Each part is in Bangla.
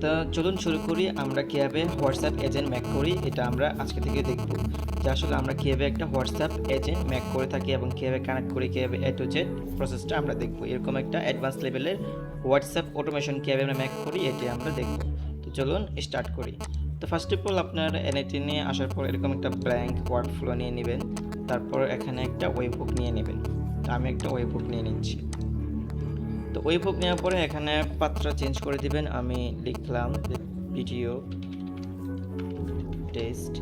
তো চলুন শুরু করি আমরা কীভাবে হোয়াটসঅ্যাপ এজেন্ট ম্যাক করি। এটা আমরা আজকে থেকে দেখব যে আসলে আমরা কীভাবে একটা হোয়াটসঅ্যাপ এজেন্ট ম্যাক করে থাকি এবং কীভাবে কানেক্ট করি, কীভাবে A to Z প্রসেসটা আমরা দেখব। এরকম একটা অ্যাডভান্স লেভেলের হোয়াটসঅ্যাপ অটোমেশন কীভাবে আমরা ম্যাক করি এটি আমরা দেখব। তো চলুন স্টার্ট করি। তো ফার্স্ট অফ অল আপনার এনআইটি নিয়ে আসার পর এরকম একটা ব্ল্যাঙ্ক ওয়ার্কফ্লো নিয়ে নেবেন। তারপর এখানে একটা ওয়েবহুক নিয়ে নেবেন। তো আমি একটা ওয়েবহুক নিয়ে নিচ্ছি। তো ওয়েবহুক নেওয়ার পরে এখানে পাত্রা চেঞ্জ করে দিবেন। আমি লিখলাম ভিডিও টেস্ট।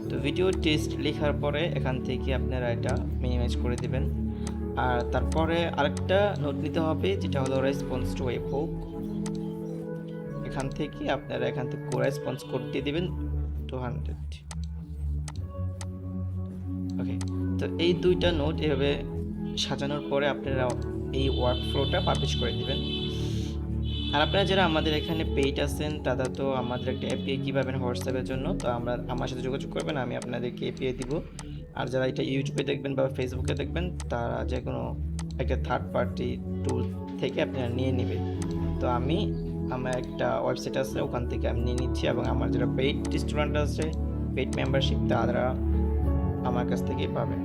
তো ভিডিও টেস্ট লেখার পরে এখান থেকে আপনারা এটা মিনিমাইজ করে দিবেন। আর তারপরে আরেকটা নোট নিতে হবে যেটা হলো রেসপন্স টু ওয়েবহুক। এখান থেকে আপনারা এখান থেকে রেসপন্স কোড দিয়ে দিবেন 200। ওকে, তো এই দুইটা নোট এভাবে সাজানোর পরে আপনারা এই ওয়ার্কফ্লোটা পাবলিশ করে দিবেন। আর আপনারা যারা আমাদের এখানে পেইড আছেন তারা তো আমাদের একটা এপিআই কী পাবেন হোয়াটসঅ্যাপের জন্য, তো আমার সাথে যোগাযোগ করবেন, আমি আপনাদেরকে এপিআই দিব। আর যারা এটা ইউটিউবে দেখবেন বা ফেসবুকে দেখবেন তারা যে কোনো একটা থার্ড পার্টি টুল থেকে আপনারা নিয়ে নেবেন। তো আমার একটা ওয়েবসাইট আছে ওখান থেকে আমি নিয়ে নিচ্ছি, এবং আমার যারা পেইড স্টুডেন্ট আছে পেইড মেম্বারশিপ তারা আমার কাছ থেকেই পাবেন।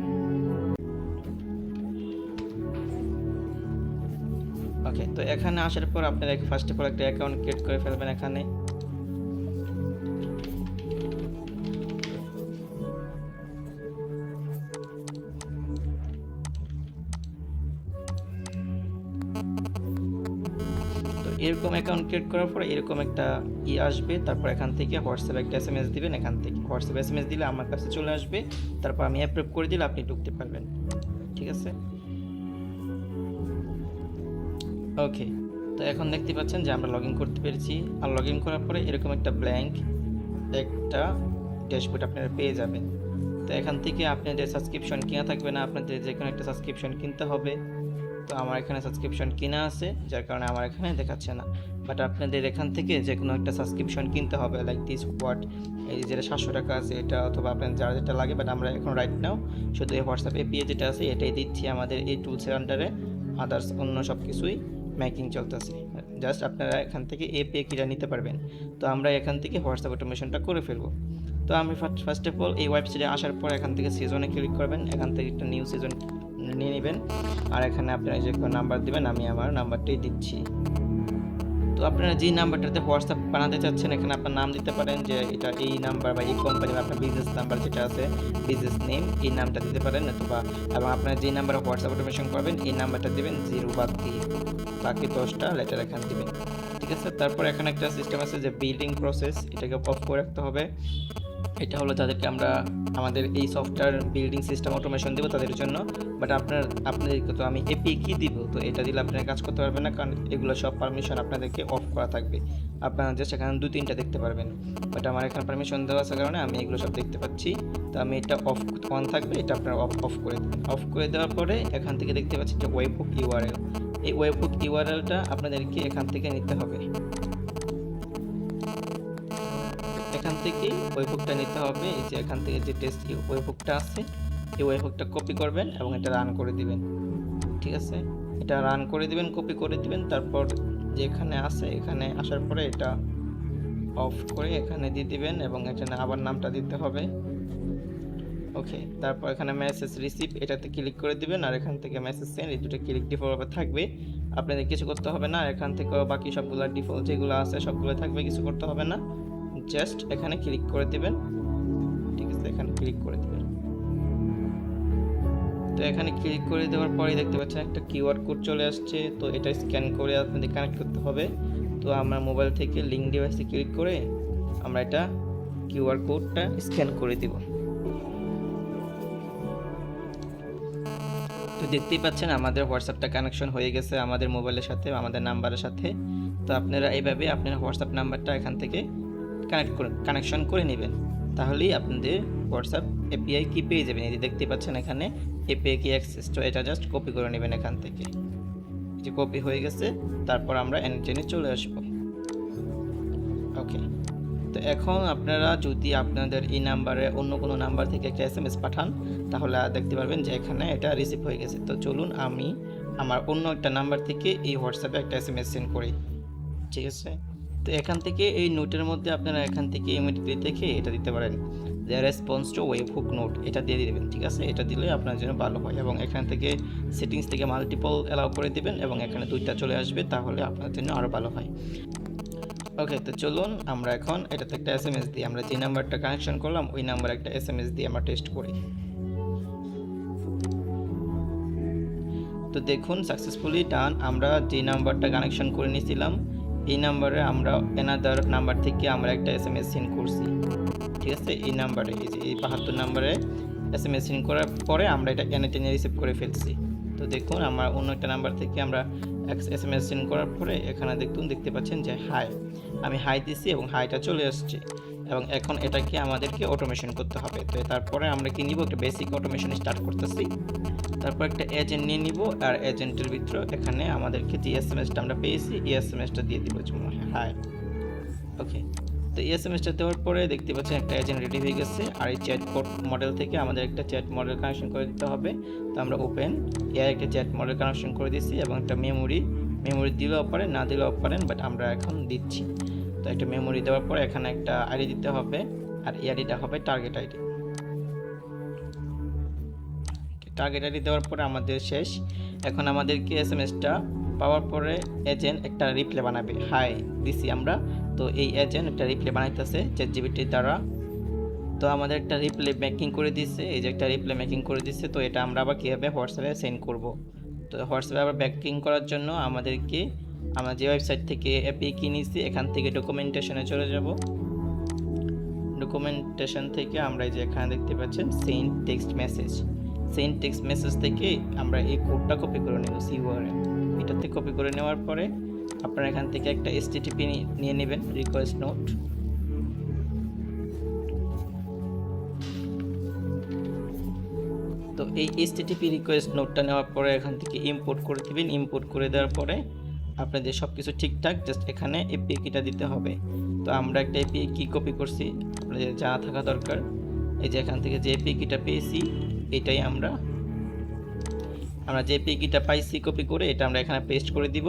ওকে, তো এখানে আসার পর আপনারা ফার্স্ট অফ অল একটা অ্যাকাউন্ট ক্রিয়েট করে ফেলবেন। এখানে তো এরকম অ্যাকাউন্ট ক্রিয়েট করার পর এরকম একটা আসবে। তারপর এখান থেকে হোয়াটসঅ্যাপে একটা এসএমএস দিবেন। এখান থেকে হোয়াটসঅ্যাপে এসএমএস দিলে আমার কাছে চলে আসবে। তারপর আমি অ্যাপ্রুভ করে দিলে আপনি ঢুকতে পারবেন। ঠিক আছে, ওকে। তো এখন দেখতে পাচ্ছেন যে আমরা লগ ইন করতে পেরেছি। আর লগ ইন করার পরে এরকম একটা ব্ল্যাঙ্ক একটা ড্যাশবোর্ড আপনারা পেয়ে যাবেন। তো এখান থেকে আপনাদের সাবস্ক্রিপশন কেনা থাকবে না, আপনাদের যে কোনো একটা সাবস্ক্রিপশন কিনতে হবে। তো আমার এখানে সাবস্ক্রিপশন কেনা আছে যার কারণে আমার এখানে দেখাচ্ছে না, বাট আপনাদের এখান থেকে যে কোনো একটা সাবস্ক্রিপশন কিনতে হবে। লাইক দিস হোয়াট, এই যেটা 700 টাকা আছে এটা, অথবা আপনার যারা যেটা লাগে। বাট আমরা এখন রাইট নাও শুধু এই হোয়াটসঅ্যাপ এপিআই যেটা আছে এটাই দিচ্ছি আমাদের এই টুলসের আন্ডারে। আদার্স অন্য সব কিছুই মেকিং চলতেছে। জাস্ট আপনারা এখান থেকে এপিআই কিটা নিতে পারবেন। তো আমরা এখান থেকে হোয়াটসঅ্যাপ অটোমেশনটা করে ফেলবো। তো আমি ফার্স্ট অফ অল এই ওয়েবসাইটে আসার পর এখান থেকে সিজনে ক্লিক করবেন। এখান থেকে একটা নিউ সিজন নিয়ে নেবেন। আর এখানে আপনারা যে কোনো নাম্বার দেবেন, আমি আমার নাম্বারটাই দিচ্ছি। তো আপনারা যে নাম্বারটাতে হোয়াটসঅ্যাপ বানাতে চাচ্ছেন এখানে আপনার নাম দিতে পারেন, যে এটা এই নাম্বার বা এই কোম্পানি বা আপনার বিজনেস নাম্বার যেটা আছে বিজনেস নেম এই নামটা দিতে পারেন, অথবা এবং আপনারা যে নাম্বারে হোয়াটসঅ্যাপ অটোমেশন করবেন এই নাম্বারটা দেবেন 0 বাদ দিয়ে, বাকি 10টা লেটার এখানে দিবেন। ঠিক আছে, তারপর এখানে একটা সিস্টেম আছে যে বিল্ডিং প্রসেস, এটাকে অফ করে রাখতে হবে। এটা হলো যাদেরকে আমরা আমাদের এই সফটওয়্যার বিল্ডিং সিস্টেম অটোমেশন দেবো তাদের জন্য। বাট আপনাদেরকে তো আমি এপিআই কি দিব, তো এটা দিলে আপনারা কাজ করতে পারবেন না, কারণ এগুলো সব পারমিশন আপনাদেরকে অফ করা থাকবে। আপনারা জাস্ট এখানে 2-3টা দেখতে পারবেন, বাট আমার এখানে পারমিশন দেওয়া আছে কারণে আমি এগুলো সব দেখতে পাচ্ছি। তো আমি এটা অন থাকবে, এটা আপনারা অফ করে দেবেন। অফ করে দেওয়ার পরে এখান থেকে দেখতে পাচ্ছি যে ওয়েবহুক ইউআরএল, এই ওয়েবহুক ইউআরএলটা আপনাদেরকে এখান থেকে নিতে হবে। এখান থেকে ওয়েবহুকটা নিতে হবে। এই যে এখান থেকে যে টেস্ট ওয়েবহুকটা আছে এই ওয়েবহুকটা কপি করবেন এবং এটা রান করে দিবেন। ঠিক আছে, এটা রান করে দিবেন, কপি করে দিবেন। তারপর যে এখানে আছে এখানে আসার পরে এটা অফ করে এখানে দিয়ে দিবেন এবং এখানে আবার নামটা দিতে হবে। ওকে, তারপর এখানে মেসেজ রিসিভ এটাতে ক্লিক করে দিবেন, আর এখান থেকে মেসেজ সেন্ড এই দুটো ক্লিক ডিফল্টভাবে থাকবে, আপনাদের কিছু করতে হবে না। এখান থেকে বাকি সবগুলো ডিফল্ট যেগুলো আছে সবগুলো থাকবে, কিছু করতে হবে না, জাস্ট এখানে ক্লিক করে দিবেন। ঠিক আছে, এখানে ক্লিক করে দিবেন। তো এখানে ক্লিক করে দেওয়ার পরে দেখতে পাচ্ছেন একটা কিউআর কোড চলে আসছে। তো এটা স্ক্যান করে আপনাদের কানেক্ট করতে হবে। তো আমরা মোবাইল থেকে লিঙ্ক ডিভাইসে ক্লিক করে আমরা এটা কিউআর কোডটা স্ক্যান করে দিব। তো দেখতেই পাচ্ছেন আমাদের হোয়াটসঅ্যাপটা কানেকশন হয়ে গেছে আমাদের মোবাইলের সাথে, আমাদের নাম্বারের সাথে। তো আপনারা এইভাবে আপনার হোয়াটসঅ্যাপ নাম্বারটা এখান থেকে কানেকশন করে নেবেন, তাহলেই আপনাদের হোয়াটসঅ্যাপ এপিআই কি পেয়ে যাবেন। এই যে দেখতে পাচ্ছেন এখানে এপিআই কি অ্যাক্সেস, তো এটা জাস্ট কপি করে নেবেন এখান থেকে। যে কপি হয়ে গেছে, তারপর আমরা এনটেনে চলে আসব। ওকে, তো এখন আপনারা যদি আপনাদের এই নাম্বারে অন্য কোনো নাম্বার থেকে একটা এসএমএস পাঠান তাহলে দেখতে পারবেন যে এখানে এটা রিসিভ হয়ে গেছে। তো চলুন আমি আমার অন্য একটা নাম্বার থেকে এই হোয়াটসঅ্যাপে একটা এসএমএস সেন্ড করি। ঠিক আছে, তো এখান থেকে এই নোটের মধ্যে আপনারা এখান থেকে ইমিডিয়েটলি দেখে এটা দিতে পারেন যে রেসপন্স টু ওয়েবহুক নোট, এটা দিয়ে দিবেন। ঠিক আছে, এটা দিলে আপনার জন্য ভালো হয়। এবং এখান থেকে সেটিংস থেকে মাল্টিপল অ্যালাউ করে দিবেন এবং এখানে 2টা চলে আসবে, তাহলে আপনার জন্য আরও ভালো হয়। ওকে, তো চলুন আমরা এখন এটাতে একটা SMS দিই। আমরা যে নাম্বারটা কানেকশন করলাম ওই নাম্বারে একটা SMS দিয়ে আমরা টেস্ট করি। তো দেখুন সাকসেসফুলি ডান। আমরা যে নাম্বারটা কানেকশন করে নিয়েছিলাম এই নাম্বারে আমরা অ্যানাদার নাম্বার থেকে আমরা একটা SMS সেন্ড করছি। ঠিক আছে, এই নাম্বারে, এই যে এই 72 নাম্বারে SMS সেন্ড করার পরে আমরা এটা টেনে রিসিভ করে ফেলছি। তো দেখুন আমরা অন্য একটা নাম্বার থেকে আমরা SMS সেন্ড করার পরে এখানে দেখতে পাচ্ছেন যে হাই, আমি হাই দিছি এবং হাইটা চলে আসছে। এবং এখন এটাকে আমাদেরকে অটোমেশন করতে হবে। তো তারপরে আমরা কি নিব, একটা বেসিক অটোমেশন স্টার্ট করতেছি। তারপর একটা এজেন্ট নিয়ে নিব, আর এজেন্টের ভিতরে এখানে আমাদেরকে যে এসএমএসটা আমরা পেয়েছি এই এসএমএসটা দিয়ে দিব হাই। ওকে, তো এই এসএমএসটা দেওয়ার পরে দেখতে পাচ্ছেন একটা এজেন্ট রেডি হয়ে গেছে। আর এই চ্যাটবট মডেল থেকে আমাদের একটা চ্যাট মডেল কানেকশন করে দিতে হবে। তো আমরা ওপেন এর একটা চ্যাট মডেল কানেকশন করে দিয়েছি এবং একটা মেমোরি দিলেও পারেন, না দিলেও পারেন, বাট আমরা এখন দিচ্ছি। তো একটা মেমোরি দেওয়ার পরে এখানে একটা আইডি দিতে হবে, আর এই আইডিটা হবে টার্গেট আইডি। টার্গেট আইডি দেওয়ার পরে আমাদের শেষ। এখন আমাদেরকে এসএমএসটা পাওয়ার পরে এজেন্ট একটা রিপ্লে বানাবে, হাই দিছি আমরা। তো এই এজেন্ট একটা রিপ্লে বানাইতেছে চ্যাটজিপিটির দ্বারা। তো আমাদের একটা রিপ্লে মেকিং করে দিচ্ছে, এই যে একটা রিপ্লে মেকিং করে দিচ্ছে। তো এটা আমরা আবার কীভাবে হোয়াটসঅ্যাপে সেন্ড করব। তো হোয়াটসঅ্যাপে আবার মেকিং করার জন্য আমাদেরকে আমরা যে ওয়েবসাইট থেকে অ্যাপি কিনেছি এখান থেকে ডকুমেন্টেশনে চলে যাব। ডকুমেন্টেশন থেকে আমরা এই যে এখানে দেখতে পাচ্ছেন সেন্ড টেক্সট মেসেজ থেকে আমরা এই কোডটা কপি করে নেব। সিউআরএল এটাতে কপি করে নেওয়ার পরে আপনারা এখান থেকে একটা HTTP নিয়ে নেবেন, রিকোয়েস্ট নোট। তো এই HTTP রিকোয়েস্ট নোটটা নেওয়ার পরে এখান থেকে ইম্পোর্ট করে দিবেন। ইম্পোর্ট করে দেওয়ার পরে আপনাদের সব কিছু ঠিকঠাক, জাস্ট এখানে API কিটা দিতে হবে। তো আমরা একটা API কি কপি করছি আপনাদের জানা থাকা দরকার। এই যে এখান থেকে যে API কিটা পেয়েছি এটাই আমরা যে API কিটা পাইছি কপি করে এটা আমরা এখানে পেস্ট করে দিব।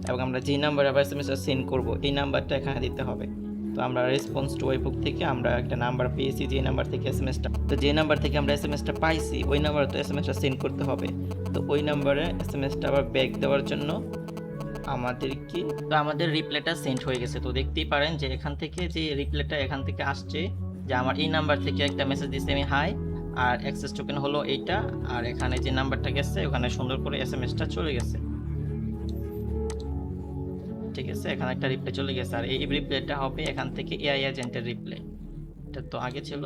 এবং আমরা যে নাম্বারে আবার এসএমএসটা সেন্ড করব এই নাম্বারটা এখানে দিতে হবে। তো আমরা রেসপন্স টু ওয়েবহুক থেকে আমরা একটা নাম্বার পেয়েছি, যে নাম্বার থেকে এসএমএসটা, তো যে নাম্বার থেকে আমরা এসএমএসটা পাইছি ওই নাম্বারে তো এসএমএসটা সেন্ড করতে হবে। তো ওই নাম্বারে এসএমএসটা আবার ব্যাক দেওয়ার জন্য আমাদের রিপ্লাইটা সেন্ড হয়ে গেছে। তো দেখতেই পারেন যে এখান থেকে যে রিপ্লাইটা এখান থেকে আসছে যে আমার এই নাম্বার থেকে একটা মেসেজ দিচ্ছে আমি হাই, আর অ্যাক্সেস টোকেন হলো এইটা, আর এখানে যে নাম্বারটা গেছে ওখানে সুন্দর করে এসএমএসটা চলে গেছে। ঠিক আছে, এখানে একটা রিপ্লাই চলে গেছে। আর এই রিপ্লাইটা হবে এখান থেকে এআই এজেন্টের রিপ্লাই, এটা তো আগে ছিল।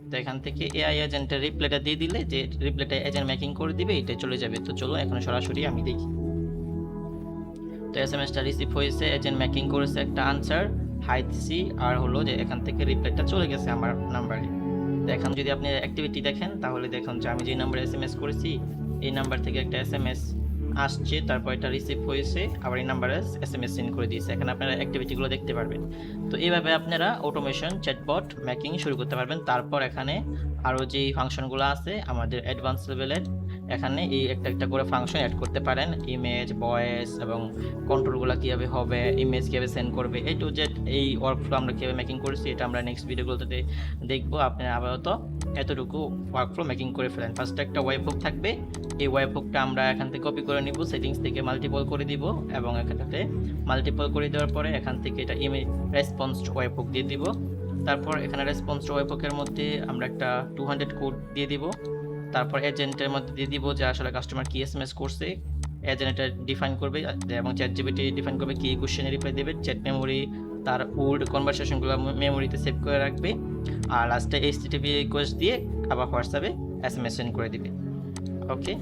তো এখান থেকে এআই এজেন্টের রিপ্লাইটা দিয়ে দিলে যে রিপ্লাইটা এজেন্ট মেকিং করে দিবে এটা চলে যাবে। তো চলো এখন সরাসরি আমি দেখি। তো এসএমএসটা রিসিভ হয়েছে, এজেন্ট মেকিং করেছে একটা আনসার হাই দিছি, আর হলো যে এখান থেকে রিপ্লাইটা চলে গেছে আমার নাম্বারে। তো এখন যদি আপনি অ্যাক্টিভিটি দেখেন তাহলে দেখুন যে আমি যে নাম্বারে এসএমএস করেছি এই নাম্বার থেকে একটা এসএমএস আসছে, তারপর এটা রিসিভ হয়েছে, আবার এই নাম্বারে এসএমএস সেন্ড করে দিয়েছে। এখানে আপনারা অ্যাক্টিভিটিগুলো দেখতে পারবেন। তো এইভাবে আপনারা অটোমেশন চ্যাটবট মেকিং শুরু করতে পারবেন। তারপর এখানে আরও যেই ফাংশনগুলো আছে আমাদের অ্যাডভান্স লেভেলের, এখানে এই একটা করে ফাংশন অ্যাড করতে পারেন, ইমেজ, ভয়েস এবং কন্ট্রোলগুলো কীভাবে হবে, ইমেজ কীভাবে সেন্ড করবে, এই টু জেড এই ওয়ার্কফ্লো আমরা কীভাবে মেকিং করেছি এটা আমরা নেক্সট ভিডিওগুলোতে দেখবো। আপনারা আপাতত এতটুকু ওয়ার্কফ্লো মেকিং করে ফেলেন। ফার্স্টে একটা ওয়েবহুক থাকবে, এই ওয়েবহুকটা আমরা এখান থেকে কপি করে নিব, সেটিংস থেকে মাল্টিপল করে দিব এবং এখানটাতে মাল্টিপল করে দেওয়ার পরে এখান থেকে এটা ইমেজ রেসপন্স ওয়েবহুক দিয়ে দিব। তারপর এখানে রেসপন্স ওয়েবহুকের মধ্যে আমরা একটা 200 কোড দিয়ে দিব। তারপর এজেন্টের মধ্যে দিয়ে দিব যে আসলে কাস্টমার কি এসএমএস করছে, এজেন্ট এটা ডিফাইন করবে এবং চ্যাটজিপিটি ডিফাইন করবে কি কোশ্চেনে রিপ্লাই দেবে। চ্যাট মেমোরি তার ওল্ড কনভারসেশনগুলো মেমোরিতে সেভ করে রাখবে, আর লাস্টে HTTP রিকোয়েস্ট দিয়ে আবার হোয়াটসঅ্যাপে এসএমএস সেন্ড করে দিবে। ওকে।